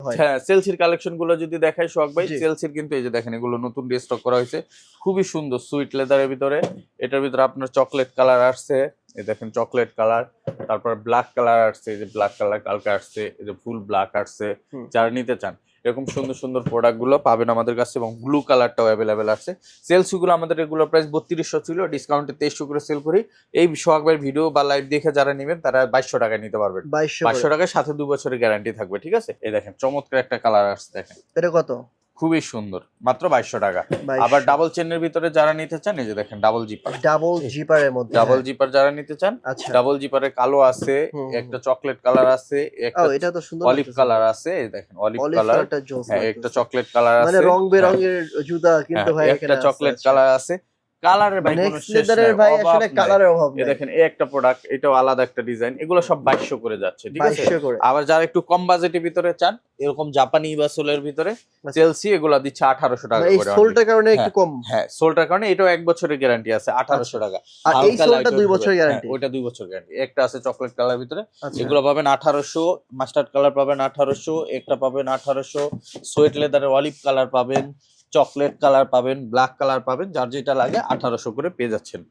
হয়। হ্যাঁ, চেলসির কালেকশন গুলো যদি দেখাই সোহাগ ভাই, জি। চেলসির কিন্তু এই যে দেখেন এগুলো নতুন রিস্টক করা হয়েছে, খুবই সুন্দর সুইট লেদারের ভিতরে। এটার ভিতরে আপনার চকলেট কালার আসছে, এই দেখেন চকলেট কালার, তারপর ব্ল্যাক কালার আসছে, এই যে ব্ল্যাক কালার কালকে আসছে, এই যে ফুল ব্ল্যাক আসছে। হুম। যারা নিতে চান এরকম সুন্দর সুন্দর প্রোডাক্ট গুলো পাবেন আমাদের কাছে, এবং ব্লু কালারটাও অ্যাভেলেবেল আছে। সেলস গুলো আমাদের রেগুলার প্রাইস 3200 ছিল, ডিসকাউন্টে 2300 করে সেল করি। এই সোহাগ ভাইয়ের ভিডিও বা লাইভ দেখে যারা নেবেন তারা 2200 টাকায় নিতে পারবেন। 2200 করে। টাকায় সাথে 2 বছরের গ্যারান্টি থাকবে, ঠিক আছে? এই দেখেন চমৎকার একটা কালার আসছে, দেখেন এটা কত? খুবই সুন্দর, মাত্র 2200 টাকা। 2200 আবার ডাবল চেনের ভিতরে যারা নিতে চান, এই যে দেখেন ডাবল জিপার, ডাবল জিপারের মধ্যে। ডাবল হ্যাঁ। জিপার যারা নিতে চান, আচ্ছা। ডাবল জিপারে কালো আছে, হুম, একটা চকলেট কালার আছে, ও একটা এটা তো সুন্দর অলিভ লাগতেছে। কালার আছে, এই দেখেন অলিভ অলিভ কালার। কালারটা জোস হ্যাঁ, একটা লাগতেছে। চকলেট কালার মানে আছে। রং হ্যাঁ, বেরঙের জুতা কিন্তু হ্যাঁ, ভাই একটা এখানে আছে। চকলেট আচ্ছা। কালার আছে। কালারের ভাই কোনো নেক্সট শেষ লেদারের নাই, ভাই অভাব আসলে নাই। কালারের অভাব এই নাই। দেখেন এই একটা প্রোডাক্ট, এটাও আলাদা একটা ডিজাইন, এগুলো সব 2200 করে যাচ্ছে, ঠিক আছে? 2200 করে। আবার যারা একটু কম বাজেটের ভিতরে চান, এরকম জাপানি বা সোলের ভিতরে আচ্ছা। চেলসি, এগুলা দিচ্ছে 1800 টাকা এই করে only। সোলটার কারণে একটু হ্যাঁ, কম। হ্যাঁ, সোলটার কারণে এটাও 1 বছরের গ্যারান্টি আছে, 1800 আচ্ছা। টাকা। আর এই হালকা সোলটা লাইট 2 ওয়েট হবে। বছরের হ্যাঁ, গ্যারান্টি। ওইটা 2 বছর গ্যারান্টি। একটা আছে চকলেট কালার ভিতরে, আচ্ছা। এগুলো পাবেন 1800, মাস্টার্ড কালার পাবেন 1800, একটা পাবেন 1800, সোয়েট লেদারের অলিভ কালার পাবেন, চকলেট কালার পাবেন, ব্ল্যাক কালার পাবেন, যার যেটা লাগে 1800 করে পেয়ে যাচ্ছেন।